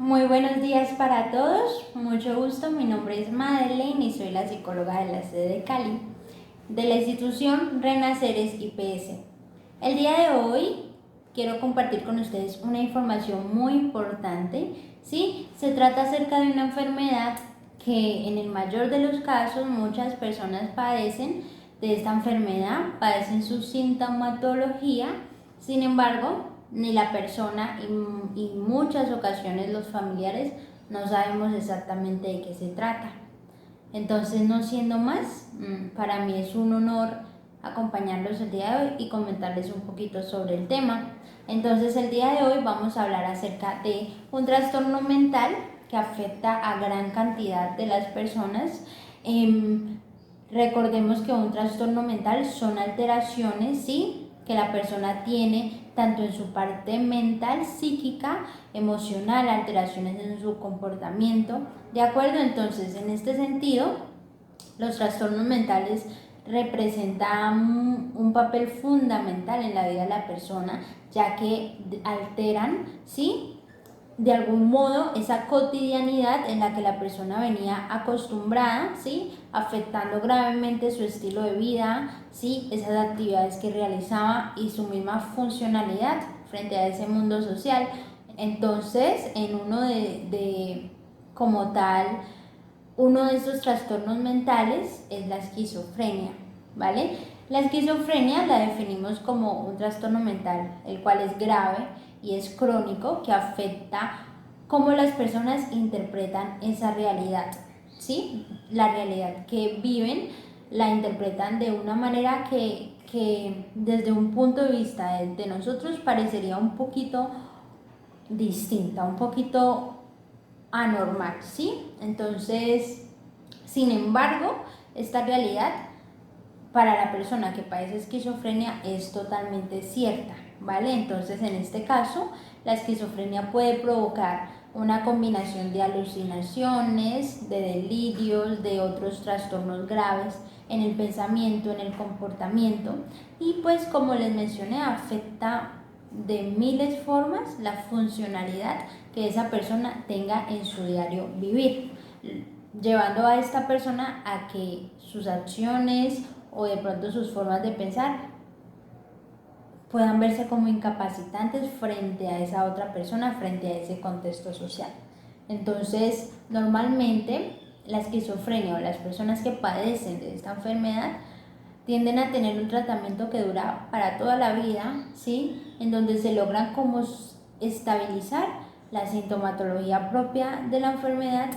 Muy buenos días para todos, mucho gusto, mi nombre es Madeleine y soy la psicóloga de la sede de Cali, de la institución Renaceres IPS. El día de hoy quiero compartir con ustedes una información muy importante, ¿sí? Se trata acerca de una enfermedad que en el mayor de los casos muchas personas padecen de esta enfermedad, padecen su sintomatología, sin embargo, ni la persona y muchas ocasiones los familiares no sabemos exactamente de qué se trata. Entonces, no siendo más, para mí es un honor acompañarlos el día de hoy y comentarles un poquito sobre el tema. Entonces, el día de hoy vamos a hablar acerca de un trastorno mental que afecta a gran cantidad de las personas. Recordemos que un trastorno mental son alteraciones, ¿sí?, que la persona tiene tanto en su parte mental, psíquica, emocional, alteraciones en su comportamiento. ¿De acuerdo? Entonces, en este sentido, los trastornos mentales representan un papel fundamental en la vida de la persona, ya que alteran, ¿sí?, de algún modo esa cotidianidad en la que la persona venía acostumbrada, ¿sí?, afectando gravemente su estilo de vida, ¿sí?, esas actividades que realizaba y su misma funcionalidad frente a ese mundo social. Entonces, en uno como tal, uno de estos trastornos mentales es la esquizofrenia, ¿vale? La esquizofrenia la definimos como un trastorno mental, el cual es grave y es crónico, que afecta cómo las personas interpretan esa realidad, ¿sí? La realidad que viven la interpretan de una manera que desde un punto de vista de nosotros parecería un poquito distinta, un poquito anormal, ¿sí? Entonces, sin embargo, esta realidad para la persona que padece esquizofrenia es totalmente cierta, ¿vale? Entonces, en este caso, la esquizofrenia puede provocar una combinación de alucinaciones, de delirios, de otros trastornos graves en el pensamiento, en el comportamiento, y pues como les mencioné, afecta de miles de formas la funcionalidad que esa persona tenga en su diario vivir, llevando a esta persona a que sus acciones o de pronto sus formas de pensar puedan verse como incapacitantes frente a esa otra persona, frente a ese contexto social. Entonces, normalmente la esquizofrenia o las personas que padecen de esta enfermedad tienden a tener un tratamiento que dura para toda la vida, ¿sí?, en donde se logran como estabilizar la sintomatología propia de la enfermedad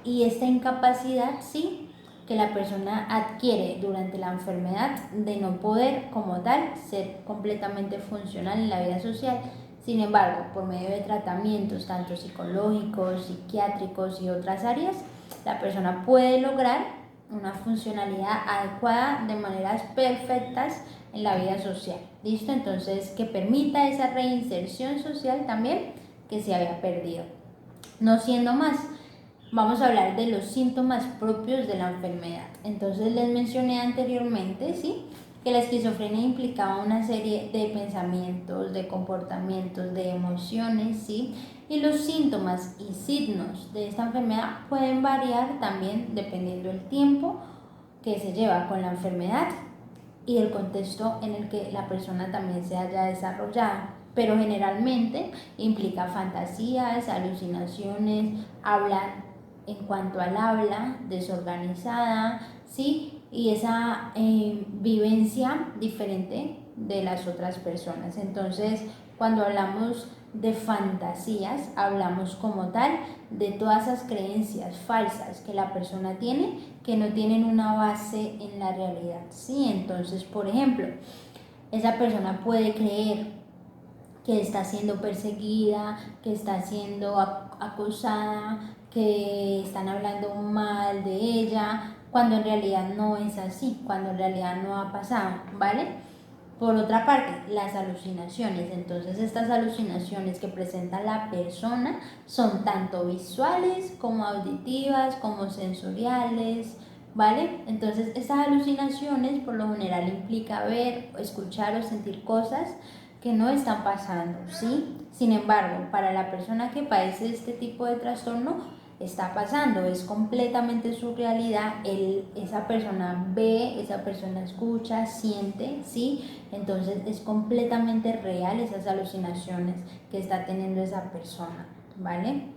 y esta incapacidad, ¿sí?, que la persona adquiere durante la enfermedad de no poder como tal ser completamente funcional en la vida social. Sin embargo, por medio de tratamientos tanto psicológicos, psiquiátricos y otras áreas, la persona puede lograr una funcionalidad adecuada de maneras perfectas en la vida social. ¿Listo? Entonces, que permita esa reinserción social también que se había perdido. No siendo más, vamos a hablar de los síntomas propios de la enfermedad. Entonces les mencioné anteriormente, ¿sí?, que la esquizofrenia implicaba una serie de pensamientos, de comportamientos, de emociones, ¿sí? Y los síntomas y signos de esta enfermedad pueden variar también dependiendo del tiempo que se lleva con la enfermedad y el contexto en el que la persona también se haya desarrollado, pero generalmente implica fantasías, alucinaciones, habla en cuanto al habla desorganizada, ¿sí?, y esa vivencia diferente de las otras personas. Entonces, cuando hablamos de fantasías, hablamos como tal de todas esas creencias falsas que la persona tiene, que no tienen una base en la realidad, ¿sí? Entonces, por ejemplo, esa persona puede creer que está siendo perseguida, que está siendo acosada, que están hablando mal de ella, cuando en realidad no es así, cuando en realidad no ha pasado, ¿vale? Por otra parte, las alucinaciones. Entonces, estas alucinaciones que presenta la persona son tanto visuales como auditivas, como sensoriales, ¿vale? Entonces, estas alucinaciones por lo general implica ver, escuchar o sentir cosas que no están pasando, ¿sí? Sin embargo, para la persona que padece este tipo de trastorno, está pasando, es completamente su realidad, esa persona ve, esa persona escucha, siente, ¿sí? Entonces es completamente real esas alucinaciones que está teniendo esa persona, ¿vale?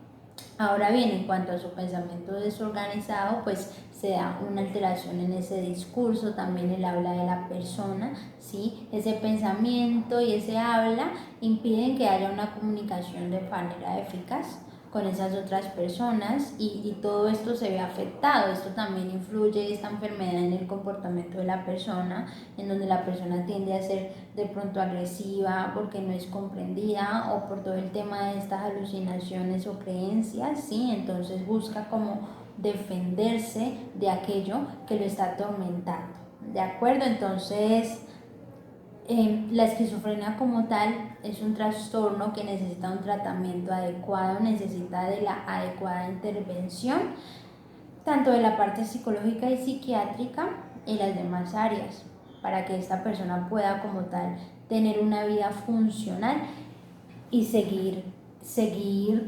Ahora bien, en cuanto a su pensamiento desorganizado, pues se da una alteración en ese discurso, también el habla de la persona, ¿sí? Ese pensamiento y ese habla impiden que haya una comunicación de manera eficaz con esas otras personas y todo esto se ve afectado. Esto también influye, esta enfermedad, en el comportamiento de la persona, en donde la persona tiende a ser de pronto agresiva porque no es comprendida o por todo el tema de estas alucinaciones o creencias, ¿sí? Entonces busca como defenderse de aquello que lo está atormentando, ¿de acuerdo? Entonces la esquizofrenia como tal es un trastorno que necesita un tratamiento adecuado, necesita de la adecuada intervención, tanto de la parte psicológica y psiquiátrica en las demás áreas, para que esta persona pueda como tal tener una vida funcional y seguir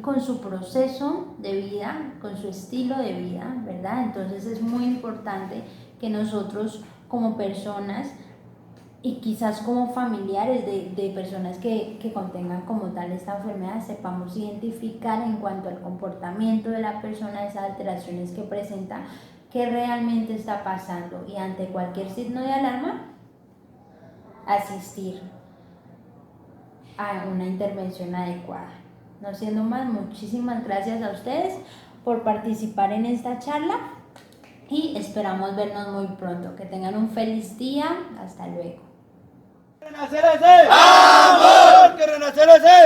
con su proceso de vida, con su estilo de vida, ¿verdad? Entonces es muy importante que nosotros como personas y quizás como familiares de personas que contengan como tal esta enfermedad, sepamos identificar en cuanto al comportamiento de la persona, esas alteraciones que presenta, qué realmente está pasando, y ante cualquier signo de alarma, asistir a una intervención adecuada. No siendo más, muchísimas gracias a ustedes por participar en esta charla y esperamos vernos muy pronto. Que tengan un feliz día. Hasta luego. ¡Que renacer ese! ¡Vamos! ¡Que renacer ese!